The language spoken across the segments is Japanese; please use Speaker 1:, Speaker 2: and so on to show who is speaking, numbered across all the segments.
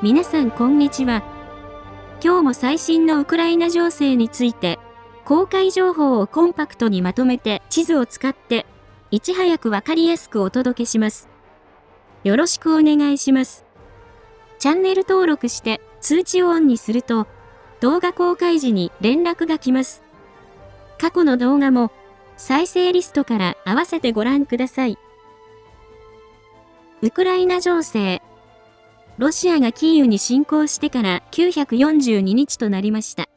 Speaker 1: 皆さんこんにちは。今日も最新のウクライナ情勢について、公開情報をコンパクトにまとめて地図を使って、いち早くわかりやすくお届けします。よろしくお願いします。チャンネル登録して通知をオンにすると、動画公開時に連絡が来ます。過去の動画も再生リストから合わせてご覧ください。ウクライナ情勢。ロシアがキーウに侵攻してから942日となりました。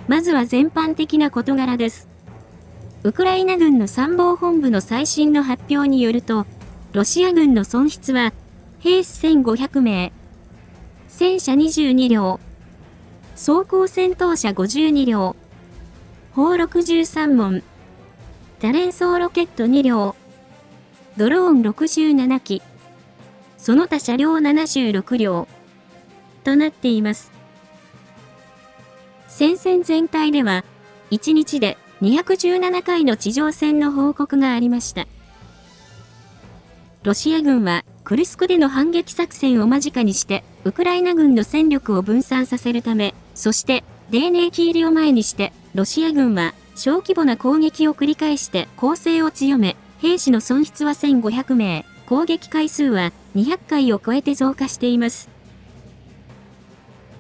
Speaker 1: まずは全般的な事柄です。ウクライナ軍の参謀本部の最新の発表によると、ロシア軍の損失は、兵士1500名、戦車22両、装甲戦闘車52両、砲63門、多連装ロケット2両、ドローン67機、その他車両76両となっています。戦線全体では、1日で217回の地上戦の報告がありました。ロシア軍はクルスクでの反撃作戦を間近にして、ウクライナ軍の戦力を分散させるため、そして、泥濘期入りを前にして、ロシア軍は小規模な攻撃を繰り返して攻勢を強め、兵士の損失は1500名、攻撃回数は200回を超えて増加しています。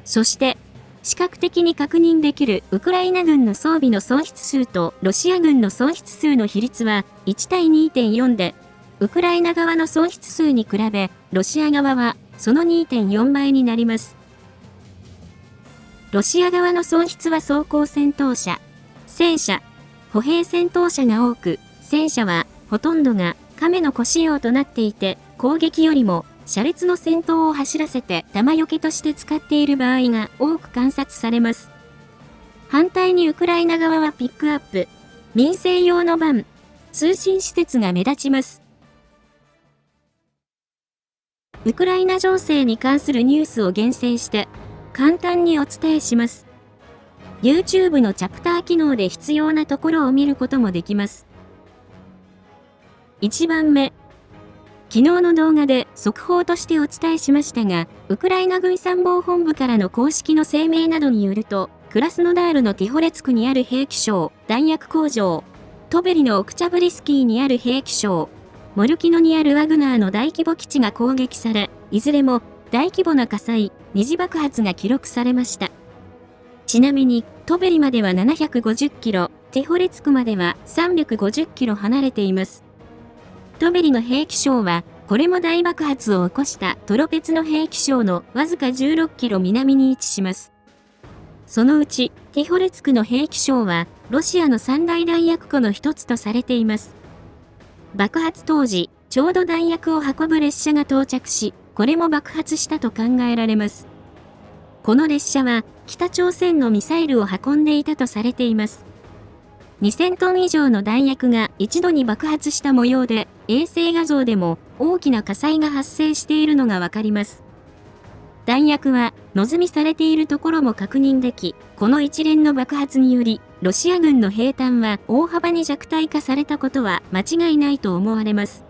Speaker 1: そして、視覚的に確認できるウクライナ軍の装備の損失数とロシア軍の損失数の比率は1対 2.4 で、ウクライナ側の損失数に比べ、ロシア側はその 2.4 倍になります。ロシア側の損失は装甲戦闘車、戦車、歩兵戦闘車が多く、戦車はほとんどが亀の子仕様となっていて、攻撃よりも車列の先頭を走らせて弾よけとして使っている場合が多く観察されます。反対にウクライナ側はピックアップ、民生用のバン、通信施設が目立ちます。ウクライナ情勢に関するニュースを厳選して簡単にお伝えします。YouTube のチャプター機能で必要なところを見ることもできます。1番目。昨日の動画で速報としてお伝えしましたが、ウクライナ軍参謀本部からの公式の声明などによると、クラスノダールのティホレツクにある兵器廠、弾薬工場、トベリのオクチャブリスキーにある兵器廠、モルキノにあるワグナーの大規模基地が攻撃され、いずれも大規模な火災、二次爆発が記録されました。ちなみに、トベリまでは750キロ、ティホレツクまでは350キロ離れています。トベリの兵器廠は、これも大爆発を起こしたトロペツの兵器廠のわずか16キロ南に位置します。そのうち、ティホレツクの兵器廠は、ロシアの三大弾薬庫の一つとされています。爆発当時、ちょうど弾薬を運ぶ列車が到着し、これも爆発したと考えられます。この列車は、北朝鮮のミサイルを運んでいたとされています。2000トン以上の弾薬が一度に爆発した模様で、衛星画像でも大きな火災が発生しているのがわかります。弾薬は野積みされているところも確認でき、この一連の爆発により、ロシア軍の兵隊は大幅に弱体化されたことは間違いないと思われます。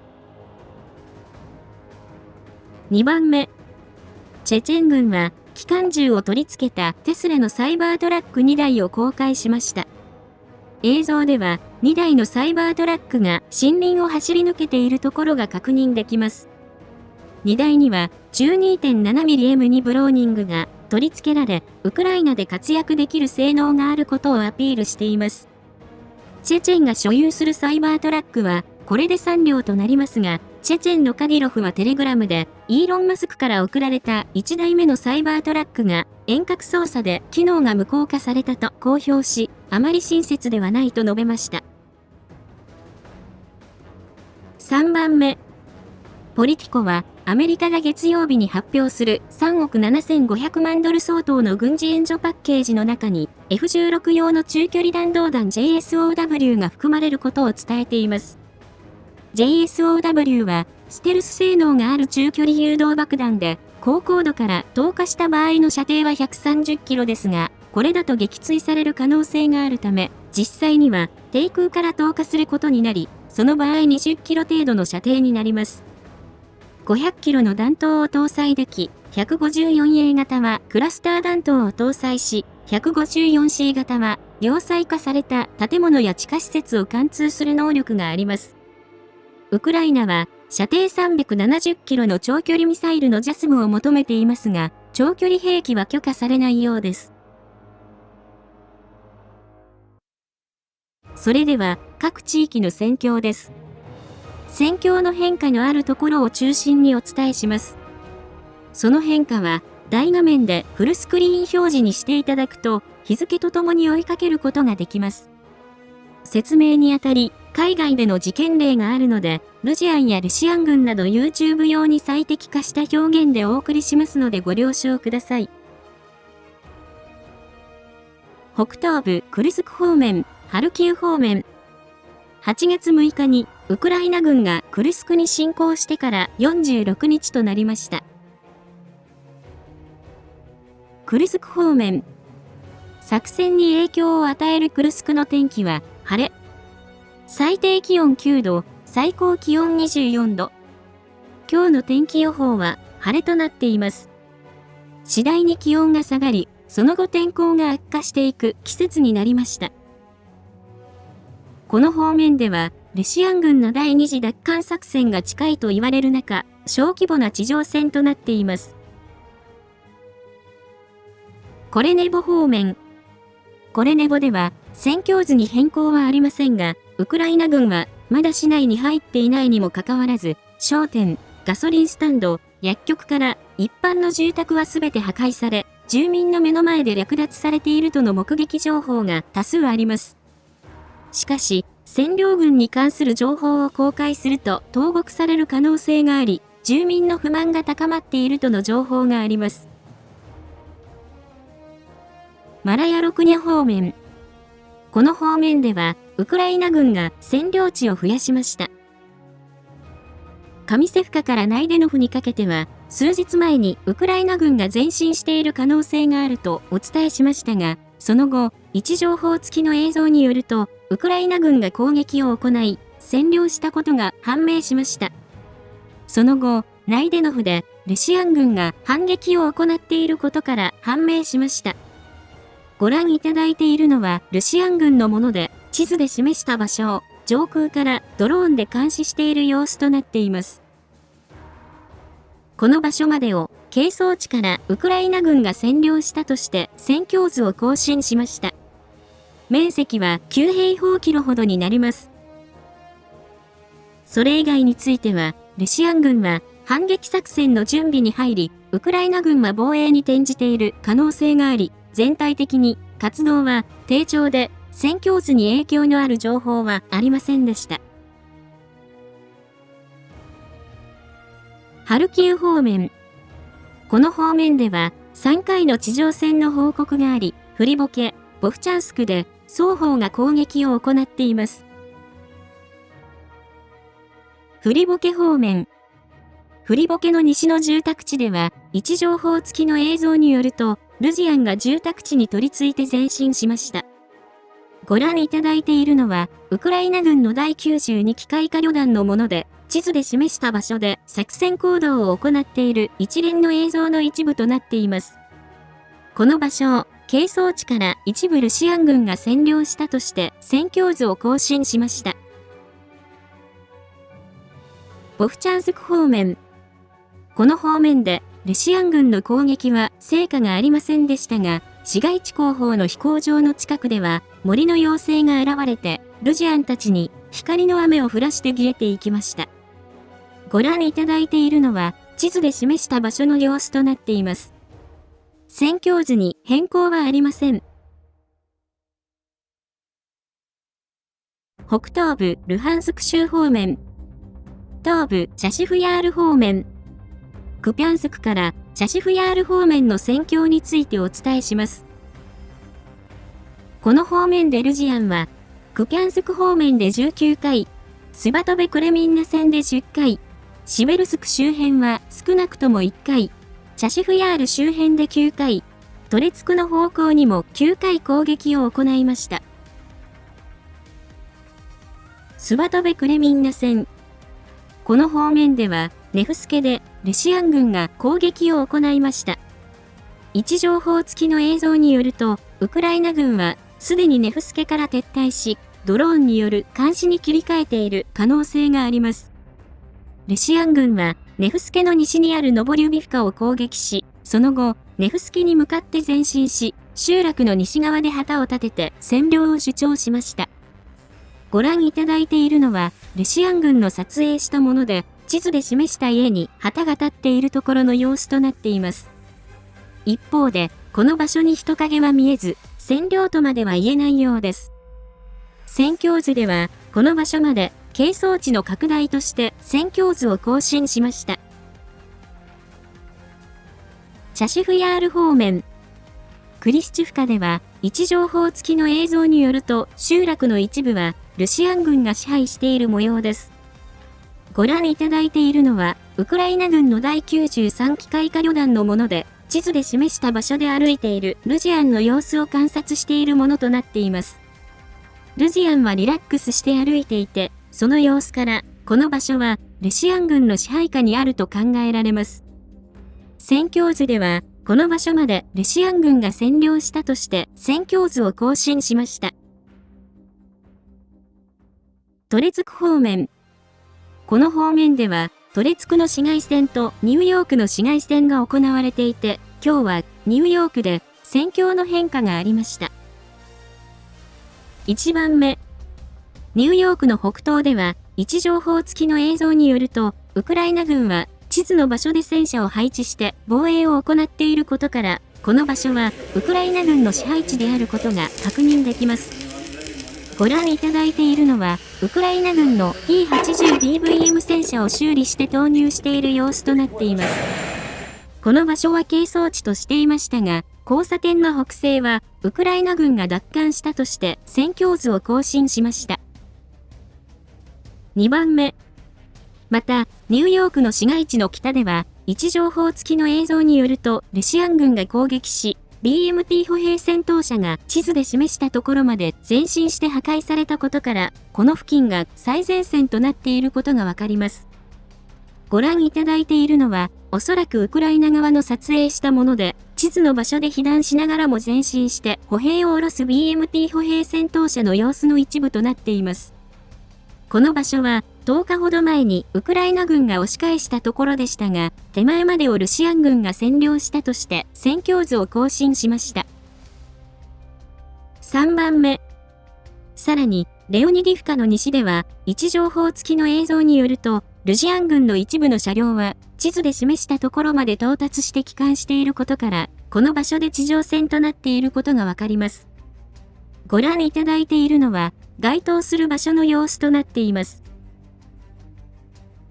Speaker 1: 2番目。チェチェン軍は機関銃を取り付けたテスラのサイバートラック2台を公開しました。映像では2台のサイバートラックが森林を走り抜けているところが確認できます。荷台には 12.7mm ブローニングが取り付けられ、ウクライナで活躍できる性能があることをアピールしています。チェチェンが所有するサイバートラックは、これで3両となりますが、チェチェンのカディロフはテレグラムで、イーロン・マスクから送られた1台目のサイバートラックが遠隔操作で機能が無効化されたと公表し、あまり親切ではないと述べました。3番目。ポリティコは、アメリカが月曜日に発表する3億7500万ドル相当の軍事援助パッケージの中に F16 用の中距離弾道弾 JSOW が含まれることを伝えています。JSOW はステルス性能がある中距離誘導爆弾で、高高度から投下した場合の射程は130キロですが、これだと撃墜される可能性があるため、実際には低空から投下することになり、その場合20キロ程度の射程になります。500キロの弾頭を搭載でき、154A 型はクラスター弾頭を搭載し、154C 型は要塞化された建物や地下施設を貫通する能力があります。ウクライナは射程370キロの長距離ミサイルのジャスムを求めていますが、長距離兵器は許可されないようです。それでは各地域の戦況です。戦況の変化のあるところを中心にお伝えします。その変化は大画面でフルスクリーン表示にしていただくと日付とともに追いかけることができます。説明にあたり海外での事件例があるのでルジアンやルシアン軍など YouTube 用に最適化した表現でお送りしますのでご了承ください。北東部クルスク方面、ハルキウ方面。8月6日にウクライナ軍がクルスクに侵攻してから46日となりました。クルスク方面。作戦に影響を与えるクルスクの天気は晴れ。最低気温9度、最高気温24度。今日の天気予報は晴れとなっています。次第に気温が下がり、その後天候が悪化していく季節になりました。この方面では、ルシアン軍の第2次奪還作戦が近いと言われる中、小規模な地上戦となっています。コレネボ方面。コレネボでは、戦況図に変更はありませんが、ウクライナ軍は、まだ市内に入っていないにもかかわらず、商店、ガソリンスタンド、薬局から一般の住宅はすべて破壊され、住民の目の前で略奪されているとの目撃情報が多数あります。しかし、占領軍に関する情報を公開すると投獄される可能性があり、住民の不満が高まっているとの情報があります。マラヤロクニャ方面。この方面では、ウクライナ軍が占領地を増やしました。カミセフカからナイデノフにかけては、数日前にウクライナ軍が前進している可能性があるとお伝えしましたが、その後、位置情報付きの映像によると、ウクライナ軍が攻撃を行い、占領したことが判明しました。その後、ナイデノフで、ルシアン軍が反撃を行っていることから判明しました。ご覧いただいているのは、ルシアン軍のもので、地図で示した場所を、上空からドローンで監視している様子となっています。この場所までを、係争地からウクライナ軍が占領したとして、戦況図を更新しました。面積は9平方キロほどになります。それ以外については、ルシアン軍は反撃作戦の準備に入り、ウクライナ軍は防衛に転じている可能性があり、全体的に活動は低調で、戦況図に影響のある情報はありませんでした。ハルキウ方面。この方面では3回の地上戦の報告があり、フリボケ、ボフチャンスクで双方が攻撃を行っています。フリボケ方面。フリボケの西の住宅地では、位置情報付きの映像によると、ルジアンが住宅地に取り付いて前進しました。ご覧いただいているのは、ウクライナ軍の第92機械化旅団のもので、地図で示した場所で作戦行動を行っている一連の映像の一部となっています。この場所を、係争地から一部ルシアン軍が占領したとして戦況図を更新しました。ボフチャンスク方面。この方面で、ルシアン軍の攻撃は成果がありませんでしたが、市街地後方の飛行場の近くでは、森の妖精が現れて、ルジアンたちに光の雨を降らして消えていきました。ご覧いただいているのは、地図で示した場所の様子となっています。戦況図に変更はありません。北東部ルハンスク州方面。東部チャシフヤール方面。クピャンスクからチャシフヤール方面の戦況についてお伝えします。この方面でルジアンは、クピャンスク方面で19回、スバトベクレミンナ戦で10回、シベルスク周辺は少なくとも1回、チャシフヤール周辺で9回、トレツクの方向にも9回攻撃を行いました。スバトベクレミンナ戦。この方面では、ネフスケでルシアン軍が攻撃を行いました。位置情報付きの映像によると、ウクライナ軍はすでにネフスケから撤退し、ドローンによる監視に切り替えている可能性があります。ルシアン軍はネフスケの西にあるノボリュビフカを攻撃し、その後、ネフスケに向かって前進し、集落の西側で旗を立てて占領を主張しました。ご覧いただいているのは、ルシアン軍の撮影したもので、地図で示した家に旗が立っているところの様子となっています。一方で、この場所に人影は見えず、占領とまでは言えないようです。戦況図では、この場所まで、係争地の拡大として戦況図を更新しました。チャシフヤール方面。クリシチュフカでは、位置情報付きの映像によると、集落の一部は、ルシアン軍が支配している模様です。ご覧いただいているのは、ウクライナ軍の第93機械化旅団のもので、地図で示した場所で歩いているルジアンの様子を観察しているものとなっています。ルジアンはリラックスして歩いていて、その様子から、この場所はルシアン軍の支配下にあると考えられます。戦況図では、この場所までルシアン軍が占領したとして戦況図を更新しました。トレツク方面。この方面では、トレツクの市街戦とニューヨークの市街戦が行われていて、今日はニューヨークで戦況の変化がありました。1番目。ニューヨークの北東では、位置情報付きの映像によると、ウクライナ軍は地図の場所で戦車を配置して防衛を行っていることから、この場所はウクライナ軍の支配地であることが確認できます。ご覧いただいているのは、ウクライナ軍の P80BVM 戦車を修理して投入している様子となっています。この場所は係争地としていましたが、交差点の北西は、ウクライナ軍が奪還したとして戦況図を更新しました。2番目。また、ニューヨークの市街地の北では、位置情報付きの映像によると、ルシアン軍が攻撃し、BMP 歩兵戦闘車が地図で示したところまで前進して破壊されたことから、この付近が最前線となっていることがわかります。ご覧いただいているのは、おそらくウクライナ側の撮影したもので、地図の場所で被弾しながらも前進して歩兵を下ろす BMP 歩兵戦闘車の様子の一部となっています。この場所は、10日ほど前にウクライナ軍が押し返したところでしたが、手前までをルシアン軍が占領したとして戦況図を更新しました。3番目。さらに、レオニディフカの西では、位置情報付きの映像によると、ルシアン軍の一部の車両は、地図で示したところまで到達して帰還していることから、この場所で地上戦となっていることがわかります。ご覧いただいているのは、該当する場所の様子となっています。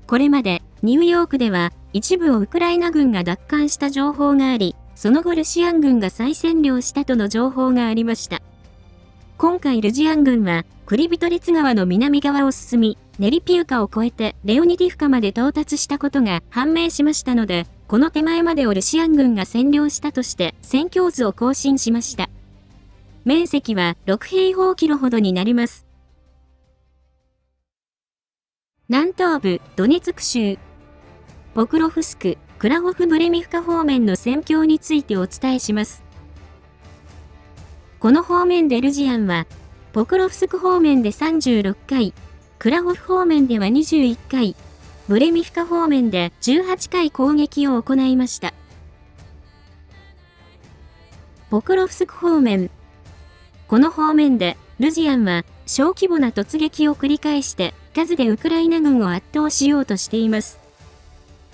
Speaker 1: これまで、ニューヨークでは、一部をウクライナ軍が奪還した情報があり、その後ルシアン軍が再占領したとの情報がありました。今回ルジアン軍は、クリビトリツ川の南側を進み、ネリピウカを越えてレオニディフカまで到達したことが判明しましたので、この手前までをルシアン軍が占領したとして戦況図を更新しました。面積は6平方キロほどになります。南東部ドネツク州ポクロフスク、クラホフブレミフカ方面の戦況についてお伝えします。この方面でルジアンは、ポクロフスク方面で36回、クラホフ方面では21回、ブレミフカ方面で18回攻撃を行いました。ポクロフスク方面。この方面で、ルジアンは小規模な突撃を繰り返して、数でウクライナ軍を圧倒しようとしています。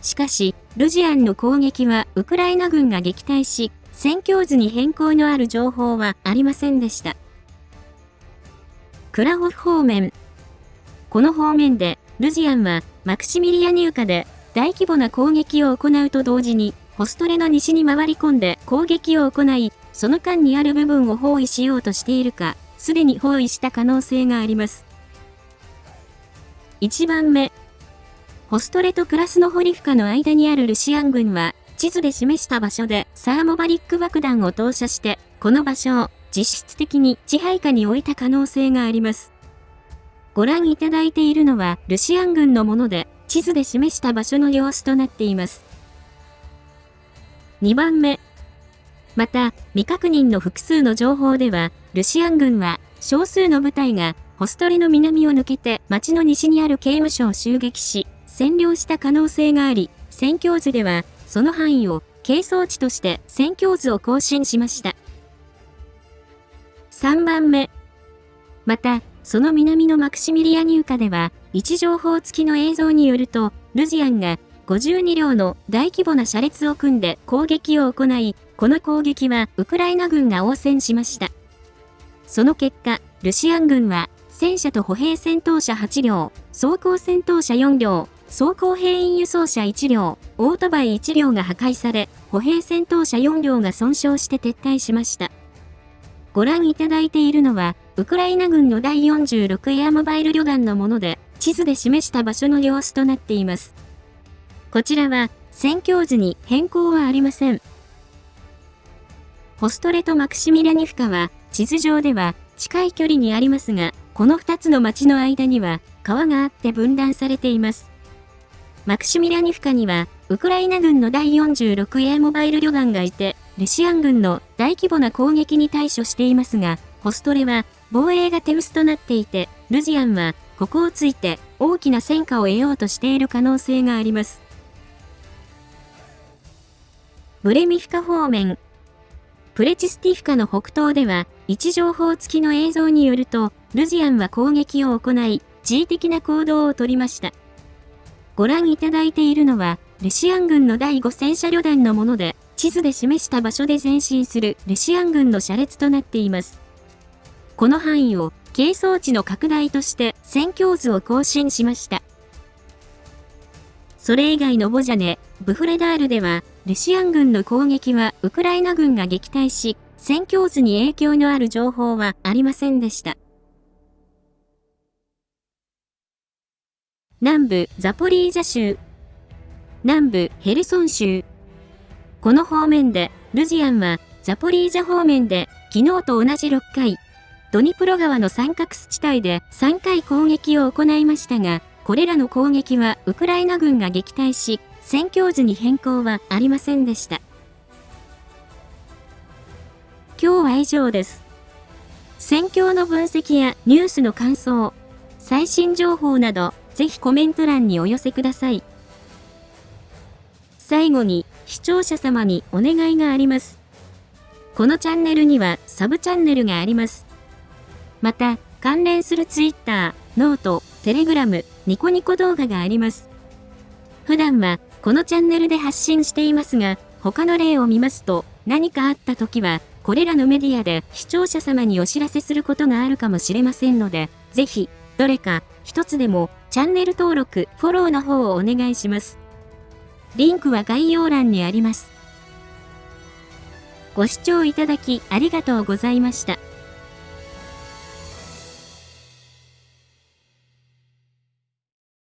Speaker 1: しかし、ルジアンの攻撃はウクライナ軍が撃退し、戦況図に変更のある情報はありませんでした。クラホフ方面。この方面で、ルジアンはマクシミリアニウカで大規模な攻撃を行うと同時に、ホストレの西に回り込んで攻撃を行い、その間にある部分を包囲しようとしているか、すでに包囲した可能性があります。1番目。ホストレとクラスノホリフカの間にあるルシアン軍は、地図で示した場所でサーモバリック爆弾を投射して、この場所を実質的に支配下に置いた可能性があります。ご覧いただいているのはルシアン軍のもので、地地図で示した場所の様子となっています。2番目。また、未確認の複数の情報では、ルシアン軍は、少数の部隊が、ホストレの南を抜けて町の西にある刑務所を襲撃し、占領した可能性があり、宣教図では、その範囲を、係争地として宣教図を更新しました。3番目。また、その南のマクシミリアニウカでは、位置情報付きの映像によると、ルジアンが52両の大規模な車列を組んで攻撃を行い、この攻撃はウクライナ軍が応戦しました。その結果、ルシアン軍は戦車と歩兵戦闘車8両、装甲戦闘車4両、装甲兵員輸送車1両、オートバイ1両が破壊され、歩兵戦闘車4両が損傷して撤退しました。ご覧いただいているのは、ウクライナ軍の第46エアモバイル旅団のもので、地図で示した場所の様子となっています。こちらは、宣教図に変更はありません。ホストレとマクシミリャニフカは、地図上では近い距離にありますが、この2つの町の間には川があって分断されています。マクシミリャニフカには、ウクライナ軍の第46エアモバイル旅団がいて、ルシアン軍の大規模な攻撃に対処していますが、ホストレは防衛が手薄となっていて、ルジアンはここをついて大きな戦果を得ようとしている可能性があります。ブレミフカ方面。プレチスティフカの北東では、位置情報付きの映像によると、ルジアンは攻撃を行い、恣意的な行動をとりました。ご覧いただいているのは、ルシアン軍の第5戦車旅団のもので、地図で示した場所で前進するルシアン軍の車列となっています。この範囲を、係争地の拡大として宣教図を更新しました。それ以外のボジャネ、ブフレダールでは、ルシアン軍の攻撃はウクライナ軍が撃退し、宣教図に影響のある情報はありませんでした。南部ザポリージャ州、南部ヘルソン州。この方面で、ルジアンはザポリージャ方面で昨日と同じ6回、ドニプロ川の三角巣地帯で3回攻撃を行いましたが、これらの攻撃はウクライナ軍が撃退し、宣教図に変更はありませんでした。今日は以上です。宣教の分析やニュースの感想、最新情報など、ぜひコメント欄にお寄せください。最後に、視聴者様にお願いがあります。このチャンネルにはサブチャンネルがあります。また、関連するツイッター、ノート、テレグラム、ニコニコ動画があります。普段は、このチャンネルで発信していますが、他の例を見ますと、何かあった時は、これらのメディアで視聴者様にお知らせすることがあるかもしれませんので、ぜひ、どれか一つでもチャンネル登録、フォローの方をお願いします。リンクは概要欄にあります。ご視聴いただきありがとうございました。